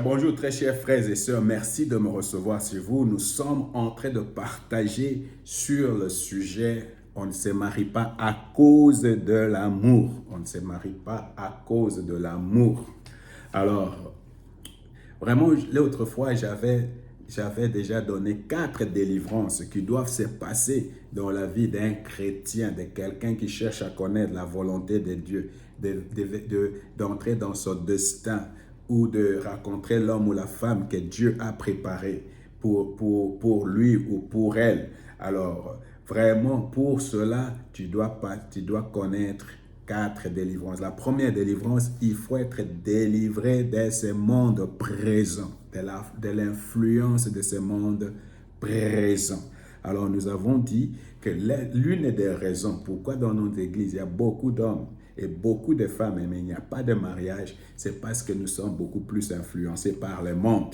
Bonjour très chers frères et sœurs, merci de me recevoir chez vous. Nous sommes en train de partager sur le sujet on ne se marie pas à cause de l'amour. On ne se marie pas à cause de l'amour. Alors, vraiment, l'autre fois, j'avais déjà donné 4 délivrances qui doivent se passer dans la vie d'un chrétien, de quelqu'un qui cherche à connaître la volonté de Dieu, d'entrer dans son destin ou de rencontrer l'homme ou la femme que Dieu a préparé pour lui ou pour elle. Alors, vraiment, pour cela, tu dois connaître 4 délivrances. La première délivrance, il faut être délivré de ce monde présent, de l'influence de ce monde présent. Alors, nous avons dit que l'une des raisons pourquoi dans notre église, il y a beaucoup d'hommes et beaucoup de femmes, mais il n'y a pas de mariage, c'est parce que nous sommes beaucoup plus influencés par le monde.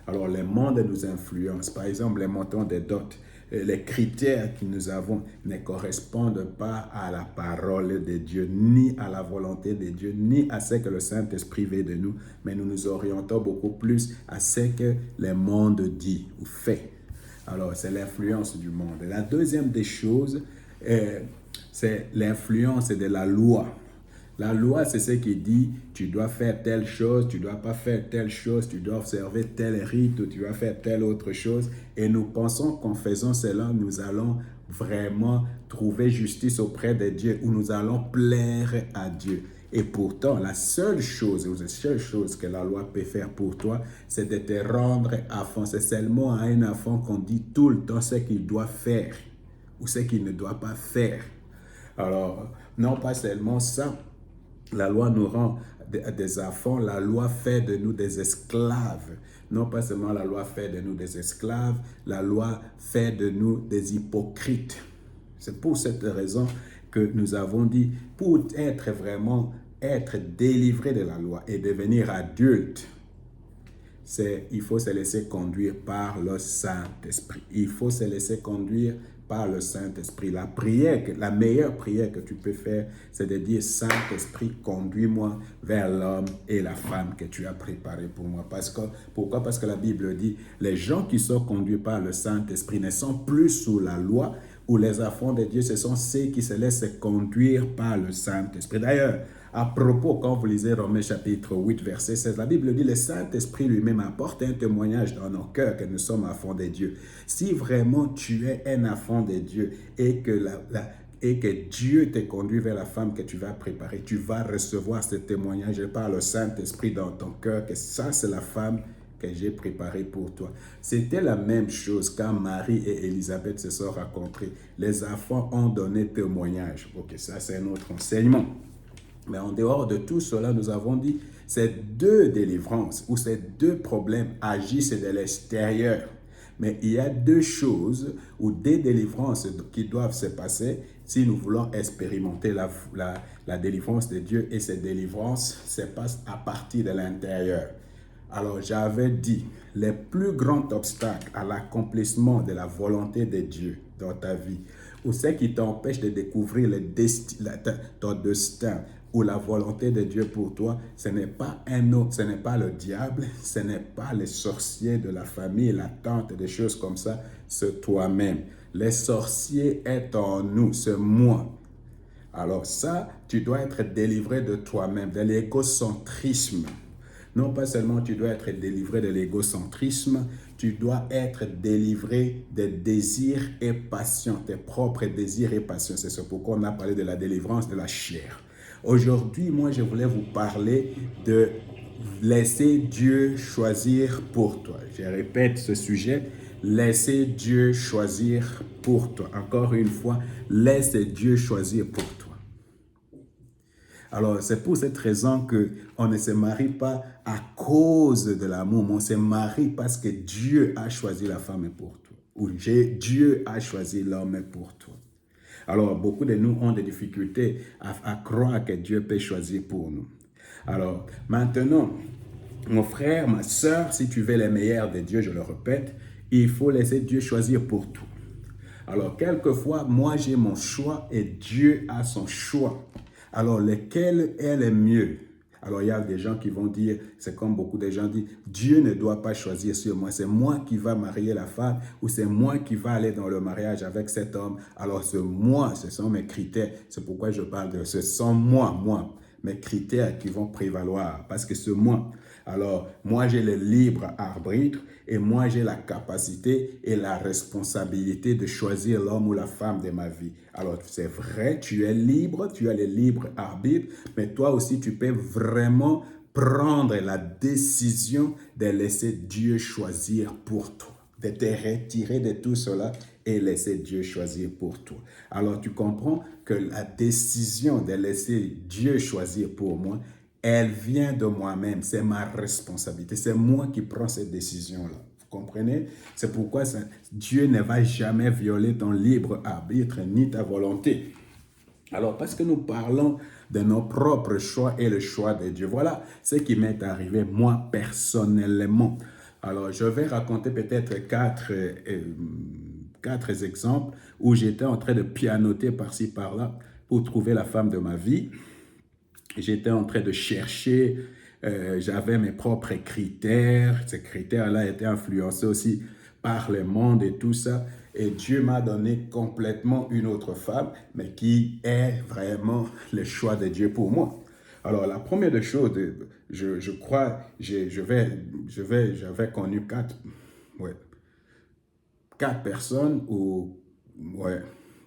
Alors, le monde nous influence. Par exemple, les montants de dot, les critères que nous avons ne correspondent pas à la parole de Dieu, ni à la volonté de Dieu, ni à ce que le Saint-Esprit veut de nous, mais nous nous orientons beaucoup plus à ce que le monde dit ou fait. Alors, c'est l'influence du monde. La deuxième des choses, c'est l'influence de la loi. La loi, c'est ce qui dit, tu dois faire telle chose, tu ne dois pas faire telle chose, tu dois observer tel rite ou tu dois faire telle autre chose. Et nous pensons qu'en faisant cela, nous allons vraiment trouver justice auprès de Dieu ou nous allons plaire à Dieu. Et pourtant, la seule chose que la loi peut faire pour toi, c'est de te rendre enfant. C'est seulement à un enfant qu'on dit tout le temps ce qu'il doit faire ou ce qu'il ne doit pas faire. Alors, non pas seulement ça, la loi nous rend des enfants, la loi fait de nous des esclaves. Non pas seulement la loi fait de nous des esclaves, la loi fait de nous des hypocrites. C'est pour cette raison que nous avons dit, pour être délivré de la loi et devenir adulte, il faut se laisser conduire par le Saint-Esprit. Il faut se laisser conduire par le Saint-Esprit. La meilleure prière que tu peux faire, c'est de dire, Saint-Esprit, conduis-moi vers l'homme et la femme que tu as préparé pour moi. Pourquoi? Parce que la Bible dit, les gens qui sont conduits par le Saint-Esprit ne sont plus sous la loi, ou les enfants de Dieu, ce sont ceux qui se laissent conduire par le Saint-Esprit. D'ailleurs, à propos, quand vous lisez Romains chapitre 8, verset 16, la Bible dit, le Saint-Esprit lui-même apporte un témoignage dans nos cœurs que nous sommes enfants de Dieu. Si vraiment tu es un enfant de Dieu et que Dieu te conduit vers la femme que tu vas préparer, tu vas recevoir ce témoignage par le Saint-Esprit dans ton cœur que ça, c'est la femme que j'ai préparée pour toi. C'était la même chose quand Marie et Élisabeth se sont rencontrées. Les enfants ont donné témoignage. Ok, ça c'est un autre enseignement. Mais en dehors de tout cela, nous avons dit, ces 2 délivrances ou ces 2 problèmes agissent de l'extérieur. Mais il y a 2 choses ou des délivrances qui doivent se passer si nous voulons expérimenter la délivrance de Dieu. Et ces délivrances se passent à partir de l'intérieur. Alors j'avais dit, le plus grand obstacle à l'accomplissement de la volonté de Dieu dans ta vie, ou ce qui t'empêche de découvrir ton destin ou la volonté de Dieu pour toi, ce n'est pas un autre, ce n'est pas le diable, ce n'est pas les sorciers de la famille, la tante, des choses comme ça, c'est toi-même. Les sorciers est en nous, c'est moi. Alors ça, tu dois être délivré de toi-même, de l'égocentrisme. Non pas seulement tu dois être délivré de l'égocentrisme, tu dois être délivré des désirs et passions, tes propres désirs et passions. C'est pourquoi on a parlé de la délivrance de la chair. Aujourd'hui, moi, je voulais vous parler de laisser Dieu choisir pour toi. Je répète ce sujet, laisser Dieu choisir pour toi. Encore une fois, laisse Dieu choisir pour toi. Alors, c'est pour cette raison qu'on ne se marie pas à cause de l'amour, mais on se marie parce que Dieu a choisi la femme pour toi. Ou Dieu a choisi l'homme pour toi. Alors, beaucoup de nous ont des difficultés à croire que Dieu peut choisir pour nous. Alors, maintenant, mon frère, ma soeur, si tu veux le meilleur de Dieu, je le répète, il faut laisser Dieu choisir pour toi. Alors, quelquefois, moi, j'ai mon choix et Dieu a son choix. Alors, lequel est le mieux? Alors, il y a des gens qui vont dire, c'est comme beaucoup de gens disent, Dieu ne doit pas choisir sur moi. C'est moi qui va marier la femme ou c'est moi qui va aller dans le mariage avec cet homme. Alors, c'est moi, ce sont mes critères. C'est pourquoi je parle de ce sont moi, mes critères qui vont prévaloir parce que c'est moi. Alors, moi, j'ai le libre arbitre et moi, j'ai la capacité et la responsabilité de choisir l'homme ou la femme de ma vie. Alors, c'est vrai, tu es libre, tu as le libre arbitre, mais toi aussi, tu peux vraiment prendre la décision de laisser Dieu choisir pour toi, de te retirer de tout cela et laisser Dieu choisir pour toi. Alors, tu comprends que la décision de laisser Dieu choisir pour moi, elle vient de moi-même, c'est ma responsabilité, c'est moi qui prends cette décision-là. Vous comprenez? C'est pourquoi Dieu ne va jamais violer ton libre arbitre ni ta volonté. Alors, parce que nous parlons de nos propres choix et le choix de Dieu. Voilà ce qui m'est arrivé, moi, personnellement. Alors, je vais raconter peut-être quatre exemples où j'étais en train de pianoter par-ci, par-là pour trouver la femme de ma vie. J'étais en train de chercher, j'avais mes propres critères. Ces critères-là étaient influencés aussi par le monde et tout ça. Et Dieu m'a donné complètement une autre femme, mais qui est vraiment le choix de Dieu pour moi. Alors, la première des choses, je crois, j'avais connu quatre personnes,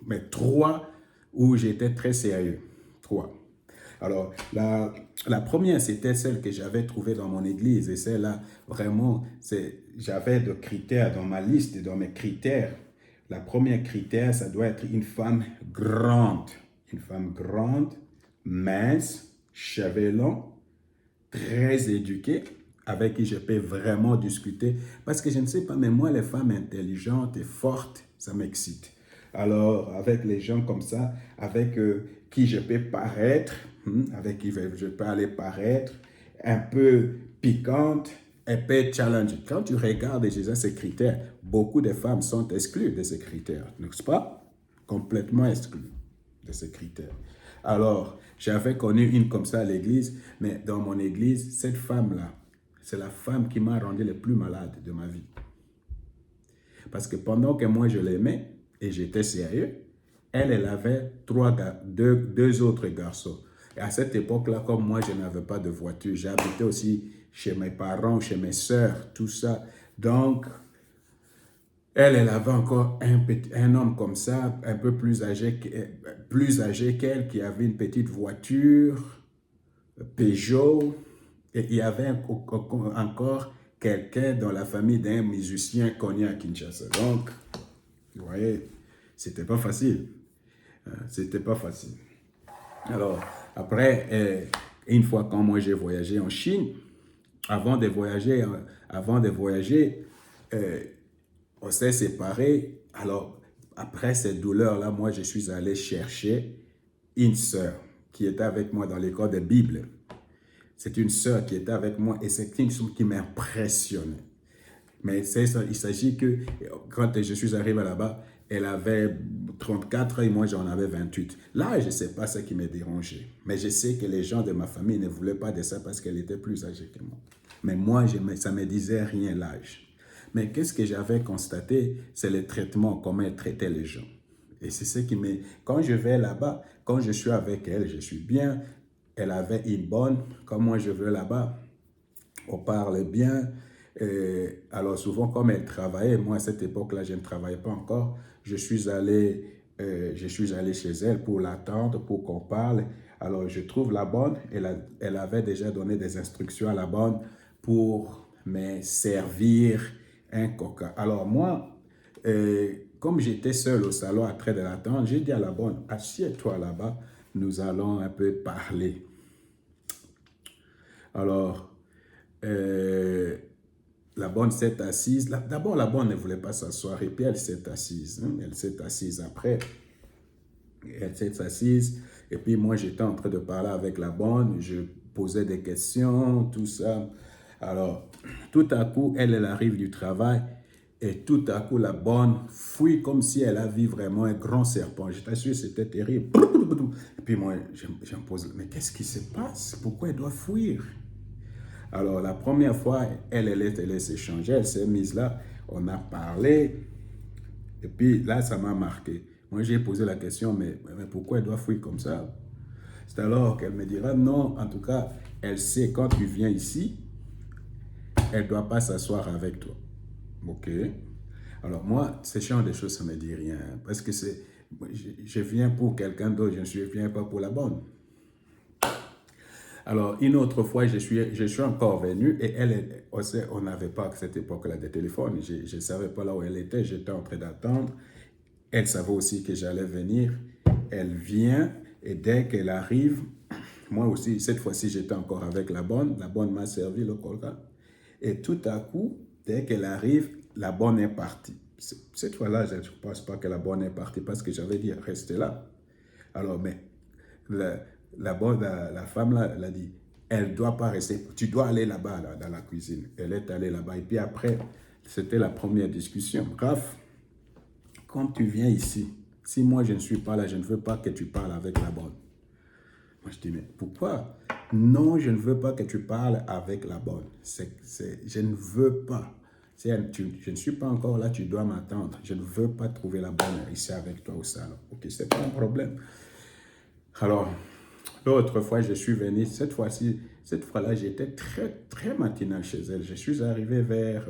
mais trois où j'étais très sérieux. Trois. Alors, la première, c'était celle que j'avais trouvée dans mon église. Et celle-là, vraiment, j'avais des critères dans ma liste, dans mes critères. La première critère, ça doit être une femme grande. Une femme grande, mince, cheveux longs, très éduquée, avec qui je peux vraiment discuter. Parce que je ne sais pas, mais moi, les femmes intelligentes et fortes, ça m'excite. Alors, avec les gens comme ça, avec qui je peux paraître, avec qui je peux aller paraître, un peu piquante, un peu challenge. Quand tu regardes déjà ces critères, beaucoup de femmes sont exclues de ces critères, n'est-ce pas? Complètement exclues de ces critères. Alors, j'avais connu une comme ça à l'église, mais dans mon église, cette femme-là, c'est la femme qui m'a rendu le plus malade de ma vie. Parce que pendant que moi je l'aimais et j'étais sérieux, elle avait deux autres garçons. Et à cette époque-là, comme moi, je n'avais pas de voiture. J'habitais aussi chez mes parents, chez mes sœurs, tout ça. Donc, elle avait encore un homme comme ça, un peu plus âgé qu'elle, qui avait une petite voiture, Peugeot. Et il y avait encore quelqu'un dans la famille d'un musicien connu à Kinshasa. Donc, vous voyez, c'était pas facile. C'était pas facile. Alors, après, une fois quand moi j'ai voyagé en Chine, avant de voyager, on s'est séparés. Alors, après cette douleur-là, moi je suis allé chercher une sœur qui était avec moi dans l'école de Bible. C'est une sœur qui était avec moi et c'est une chose qui m'impressionnait. Mais il s'agit que quand je suis arrivé là-bas, elle avait 34 ans et moi j'en avais 28. Là, je ne sais pas ce qui m'a dérangé. Mais je sais que les gens de ma famille ne voulaient pas de ça parce qu'elle était plus âgée que moi. Mais moi, ça ne me disait rien l'âge. Mais qu'est-ce que j'avais constaté, c'est le traitement, comment elle traitait les gens. Et c'est ce qui me... Quand je vais là-bas, quand je suis avec elle, je suis bien. Elle avait une bonne, comme moi je veux là-bas. On parle bien. Alors souvent, comme elle travaillait, moi à cette époque-là, je ne travaillais pas encore, je suis allé chez elle pour l'attendre, pour qu'on parle. Alors je trouve la bonne, elle avait déjà donné des instructions à la bonne pour me servir un coca. Alors moi, comme j'étais seul au salon en train de l'attendre, j'ai dit à la bonne, assieds-toi là-bas, nous allons un peu parler. Alors, la bonne s'est assise. D'abord, la bonne ne voulait pas s'asseoir et puis elle s'est assise. Elle s'est assise après. Elle s'est assise et puis moi, j'étais en train de parler avec la bonne. Je posais des questions, tout ça. Alors, tout à coup, elle arrive du travail et tout à coup, la bonne fuit comme si elle a vu vraiment un grand serpent. Je t'assure, c'était terrible. Et puis moi, je me pose, mais qu'est-ce qui se passe? Pourquoi elle doit fuir? Alors, la première fois, elle s'est changée, elle s'est mise là, on a parlé, et puis là, ça m'a marqué. Moi, j'ai posé la question, mais pourquoi elle doit fuir comme ça? C'est alors qu'elle me dira, non, en tout cas, elle sait quand tu viens ici, elle ne doit pas s'asseoir avec toi. Ok. Alors moi, ce genre de choses, ça ne me dit rien. Parce que je viens pour quelqu'un d'autre, je ne viens pas pour la bonne. Alors, une autre fois, je suis encore venu et on n'avait pas à cette époque-là de téléphone. Je ne savais pas là où elle était, j'étais en train d'attendre. Elle savait aussi que j'allais venir. Elle vient et dès qu'elle arrive, moi aussi, cette fois-ci, j'étais encore avec la bonne. La bonne m'a servi le coca. Et tout à coup, dès qu'elle arrive, la bonne est partie. Cette fois-là, je ne pense pas que la bonne est partie parce que j'avais dit, restez là. Alors, mais la femme là, elle a dit, elle ne doit pas rester, tu dois aller là-bas, là, dans la cuisine. Elle est allée là-bas. Et puis après, c'était la première discussion. Raph, quand tu viens ici, si moi je ne suis pas là, je ne veux pas que tu parles avec la bonne. Moi je dis, mais pourquoi? Non, je ne veux pas que tu parles avec la bonne. Je ne veux pas. Je ne suis pas encore là, tu dois m'attendre. Je ne veux pas trouver la bonne ici avec toi au salon. Ok, c'est pas un problème. Alors, l'autre fois, je suis venu, cette fois-là, j'étais très, très matinal chez elle. Je suis arrivé vers...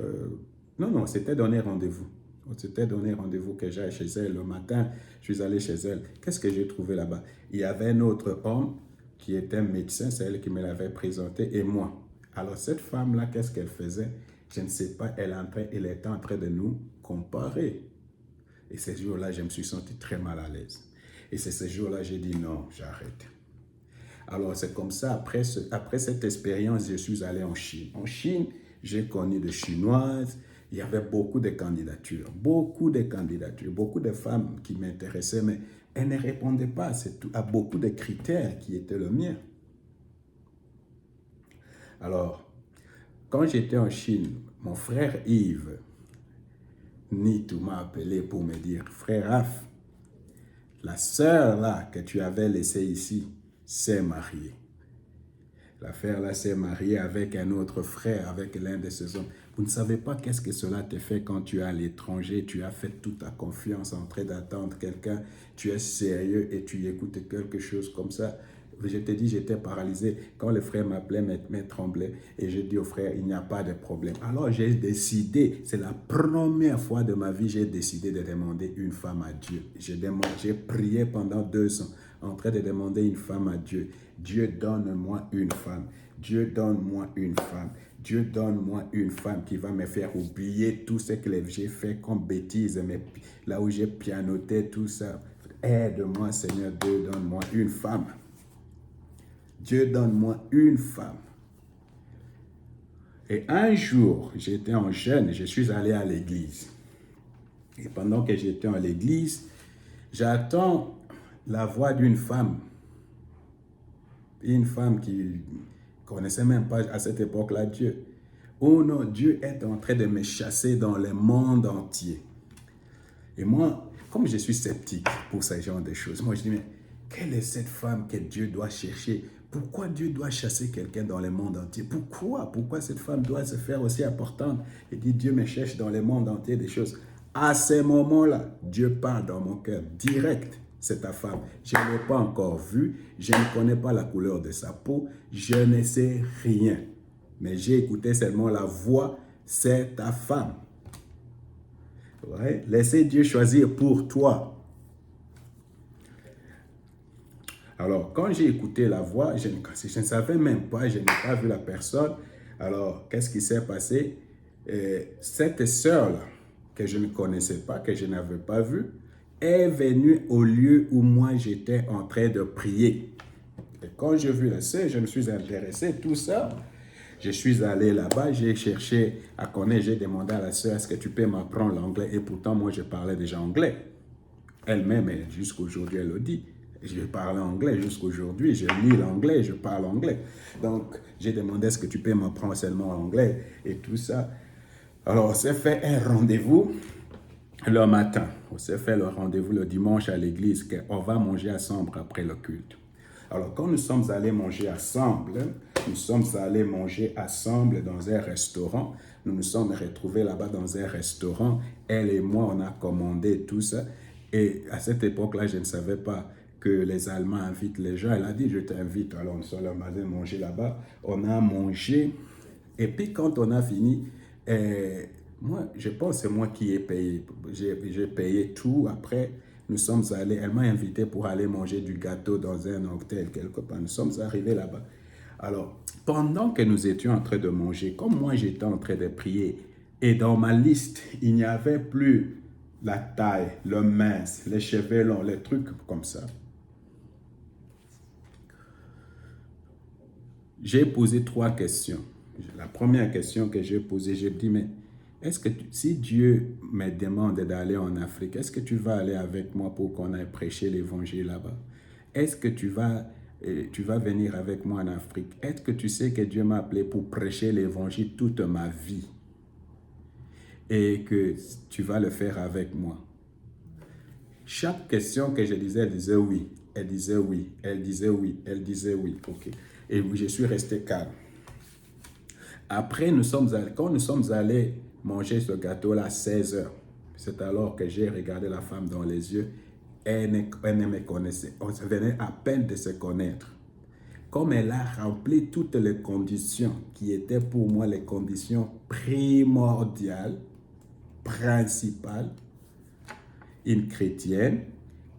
non, c'était donné rendez-vous. On s'était donné rendez-vous que j'aille chez elle. Le matin, je suis allé chez elle. Qu'est-ce que j'ai trouvé là-bas? Il y avait un autre homme qui était médecin, c'est elle qui me l'avait présenté, et moi. Alors, cette femme-là, qu'est-ce qu'elle faisait? Je ne sais pas, elle était en train de nous comparer. Et ces jours-là, je me suis senti très mal à l'aise. Et c'est ce jour-là, j'ai dit non, j'arrête. Alors, c'est comme ça, après cette expérience, je suis allé en Chine. En Chine, j'ai connu des Chinoises. Il y avait beaucoup de candidatures, beaucoup de femmes qui m'intéressaient, mais elles ne répondaient pas à beaucoup de critères qui étaient le mien. Alors, quand j'étais en Chine, mon frère Yves Nitou m'a appelé pour me dire, frère Raph, la sœur là que tu avais laissée ici s'est mariée. La sœur là s'est mariée avec un autre frère, avec l'un de ses hommes. Vous ne savez pas qu'est-ce que cela te fait quand tu es à l'étranger, tu as fait toute ta confiance en train d'attendre quelqu'un, tu es sérieux et tu écoutes quelque chose comme ça. Je te dis, j'étais paralysé. Quand le frère m'appelait, mes tremblait. Et je dis au frère, il n'y a pas de problème. Alors j'ai décidé, c'est la première fois de ma vie, j'ai décidé de demander une femme à Dieu. J'ai prié pendant 2 ans, en train de demander une femme à Dieu. Dieu, donne-moi une femme. Dieu, donne-moi une femme. Dieu, donne-moi une femme qui va me faire oublier tout ce que j'ai fait comme bêtise, mais là où j'ai pianoté, tout ça. Aide-moi, Seigneur Dieu, donne-moi une femme. Dieu, donne-moi une femme. Et un jour, j'étais en jeûne, je suis allé à l'église. Et pendant que j'étais à l'église, j'attends la voix d'une femme. Une femme qui ne connaissait même pas à cette époque-là Dieu. Oh non, Dieu est en train de me chasser dans le monde entier. Et moi, comme je suis sceptique pour ce genre de choses, moi je dis, mais quelle est cette femme que Dieu doit chercher? Pourquoi Dieu doit chasser quelqu'un dans le monde entier? Pourquoi? Pourquoi cette femme doit se faire aussi importante? Et dit, Dieu me cherche dans le monde entier des choses. À ce moment-là, Dieu parle dans mon cœur direct. C'est ta femme. Je ne l'ai pas encore vue. Je ne connais pas la couleur de sa peau. Je ne sais rien. Mais j'ai écouté seulement la voix. C'est ta femme. Ouais. Laissez Dieu choisir pour toi. Alors, quand j'ai écouté la voix, je ne savais même pas, je n'ai pas vu la personne. Alors, qu'est-ce qui s'est passé? Cette sœur-là, que je ne connaissais pas, que je n'avais pas vue, est venue au lieu où moi j'étais en train de prier. Et quand j'ai vu la sœur, je me suis intéressé, tout ça. Je suis allé là-bas, j'ai cherché à connaître, j'ai demandé à la sœur, est-ce que tu peux m'apprendre l'anglais? Et pourtant, moi, je parlais déjà anglais. Elle-même, jusqu'aujourd'hui, elle le dit. Je parle anglais jusqu'aujourd'hui, je lis l'anglais, je parle anglais. Donc, j'ai demandé, est-ce que tu peux m'apprendre seulement l'anglais et tout ça. Alors, c'est fait un rendez-vous. le matin. On s'est fait le rendez-vous le dimanche à l'église, qu'on va manger ensemble après le culte. Alors, quand nous sommes allés manger ensemble, dans un restaurant. Nous nous sommes retrouvés là-bas dans un restaurant. Elle et moi, on a commandé tout ça. Et à cette époque-là, je ne savais pas que les Allemands invitent les gens. Elle a dit, je t'invite. Alors, nous sommes allés manger là-bas. On a mangé. Et puis, quand on a fini, moi, je pense que c'est moi qui ai payé. J'ai payé tout. Après, nous sommes allés, elle m'a invité pour aller manger du gâteau dans un hôtel quelque part. Nous sommes arrivés là-bas. Alors, pendant que nous étions en train de manger, comme moi j'étais en train de prier, et dans ma liste, il n'y avait plus la taille, le mince, les cheveux longs, les trucs comme ça. J'ai posé 3 questions. La première question que j'ai posée, j'ai dit, mais est-ce que si Dieu me demande d'aller en Afrique, est-ce que tu vas aller avec moi pour qu'on aille prêcher l'évangile là-bas? Est-ce que tu vas venir avec moi en Afrique? Est-ce que tu sais que Dieu m'a appelé pour prêcher l'évangile toute ma vie? Et que tu vas le faire avec moi? Chaque question que je disais, elle disait oui. Elle disait oui. Elle disait oui. Elle disait oui. OK. Et je suis resté calme. Après, quand nous sommes allés manger ce gâteau-là à 16 heures, c'est alors que j'ai regardé la femme dans les yeux. Elle ne me connaissait. On venait à peine de se connaître. Comme elle a rempli toutes les conditions qui étaient pour moi les conditions primordiales, principales, une chrétienne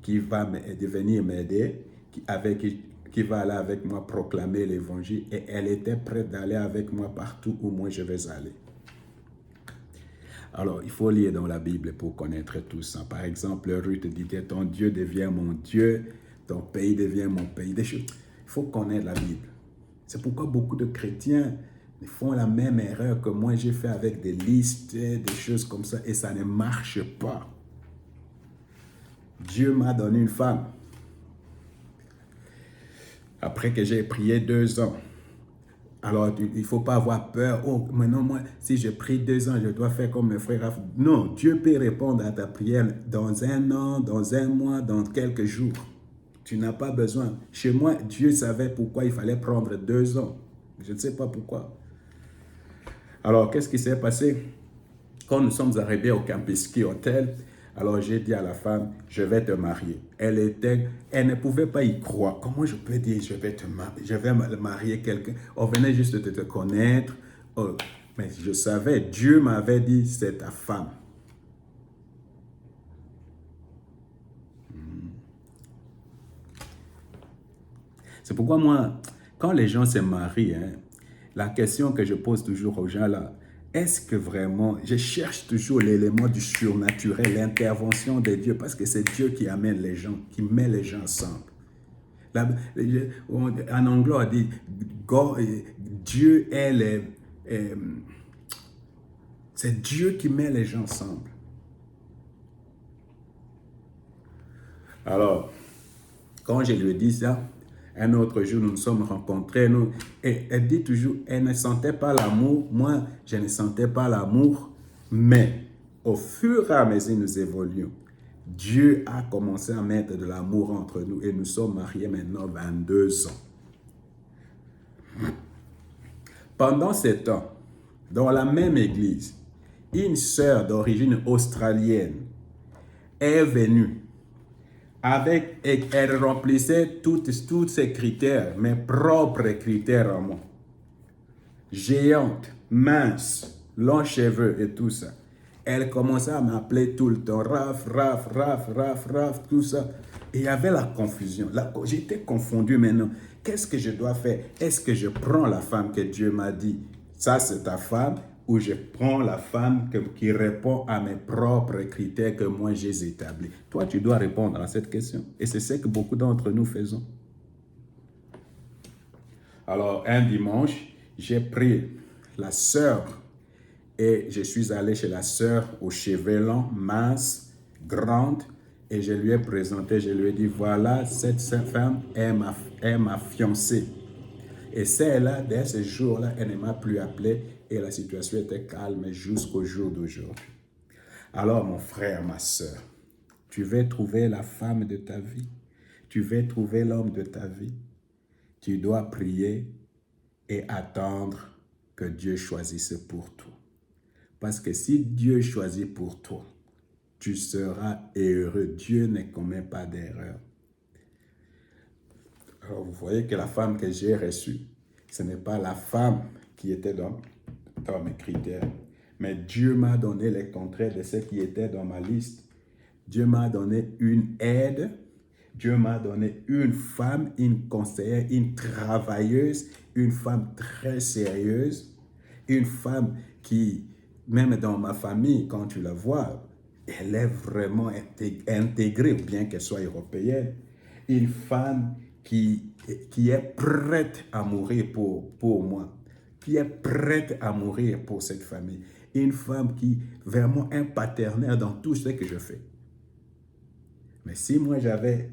qui va venir m'aider, qui va aller avec moi proclamer l'évangile, et elle était prête d'aller avec moi partout où moi je vais aller. Alors, il faut lire dans la Bible pour connaître tout ça. Par exemple, Ruth disait, ton Dieu devient mon Dieu, ton pays devient mon pays. Des choses. Il faut connaître la Bible. C'est pourquoi beaucoup de chrétiens font la même erreur que moi j'ai fait avec des listes, des choses comme ça, et ça ne marche pas. Dieu m'a donné une femme. Après que j'ai prié 2 ans. Alors, il ne faut pas avoir peur. Oh, maintenant, moi, si je prie 2 ans, je dois faire comme mes frères. Non, Dieu peut répondre à ta prière dans 1 an, dans 1 mois, dans quelques jours. Tu n'as pas besoin. Chez moi, Dieu savait pourquoi il fallait prendre 2 ans. Je ne sais pas pourquoi. Alors, qu'est-ce qui s'est passé? Quand nous sommes arrivés au Kempinski Hotel, alors j'ai dit à la femme, je vais te marier. Elle ne pouvait pas y croire. Comment je peux dire, je vais marier quelqu'un? On venait juste de te connaître. Oh, mais je savais, Dieu m'avait dit, c'est ta femme. C'est pourquoi moi, quand les gens se marient, la question que je pose toujours aux gens là, est-ce que vraiment, je cherche toujours l'élément du surnaturel, l'intervention de Dieu, parce que c'est Dieu qui amène les gens, qui met les gens ensemble. En anglais, on dit, Dieu est c'est Dieu qui met les gens ensemble. Alors, quand je lui ai dit ça, un autre jour, nous nous sommes rencontrés, et elle dit toujours, elle ne sentait pas l'amour, moi, je ne sentais pas l'amour, mais au fur et à mesure que nous évoluons, Dieu a commencé à mettre de l'amour entre nous, et nous sommes mariés maintenant 22 ans. Pendant ce temps, dans la même église, une sœur d'origine australienne est venue. Et elle remplissait tous ces critères, mes propres critères à moi. Géante, mince, longs cheveux et tout ça. Elle commençait à m'appeler tout le temps, Raph, tout ça. Et il y avait la confusion. J'étais confondu maintenant. Qu'est-ce que je dois faire? Est-ce que je prends la femme que Dieu m'a dit, ça c'est ta femme, ou je prends la femme qui répond à mes propres critères que moi j'ai établis? Toi, tu dois répondre à cette question. Et c'est ce que beaucoup d'entre nous faisons. Alors, un dimanche, j'ai pris la sœur et je suis allé chez la sœur aux cheveux longs, mince, grande, et je lui ai présenté, je lui ai dit, voilà, cette femme est ma fiancée. Et celle-là, dès ce jour-là, elle ne m'a plus appelé et la situation était calme jusqu'au jour d'aujourd'hui. Alors, mon frère, ma soeur, tu veux trouver la femme de ta vie, tu veux trouver l'homme de ta vie, tu dois prier et attendre que Dieu choisisse pour toi. Parce que si Dieu choisit pour toi, tu seras heureux. Dieu ne commet pas d'erreur. Alors, vous voyez que la femme que j'ai reçue, ce n'est pas la femme qui était dans mes critères. Mais Dieu m'a donné les contraires de ce qui était dans ma liste. Dieu m'a donné une aide. Dieu m'a donné une femme, une conseillère, une travailleuse, une femme très sérieuse, une femme qui, même dans ma famille, quand tu la vois, elle est vraiment intégrée, bien qu'elle soit européenne. Une femme qui est prête à mourir pour moi, qui est prête à mourir pour cette famille. Une femme qui vraiment est partenaire dans tout ce que je fais. Mais si moi j'avais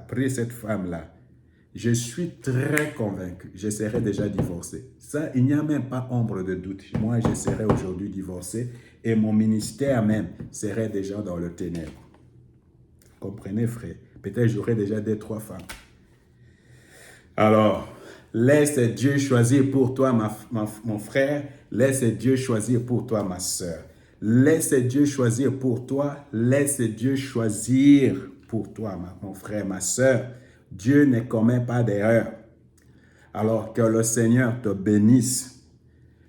pris cette femme-là, je suis très convaincu, je serais déjà divorcé. Ça, il n'y a même pas ombre de doute. Moi, je serais aujourd'hui divorcé et mon ministère même serait déjà dans le ténèbre. Comprenez, frère? Peut-être j'aurais déjà 2-3 femmes. Alors, laisse Dieu choisir pour toi, mon frère. Laisse Dieu choisir pour toi, ma soeur. Laisse Dieu choisir pour toi. Laisse Dieu choisir pour toi, mon frère, ma soeur. Dieu ne commet pas d'erreur. Alors, que le Seigneur te bénisse.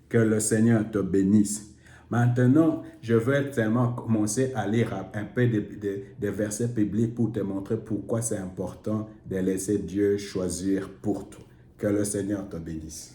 Que le Seigneur te bénisse. Maintenant, je vais seulement commencer à lire un peu des versets bibliques pour te montrer pourquoi c'est important de laisser Dieu choisir pour toi. Que le Seigneur te bénisse.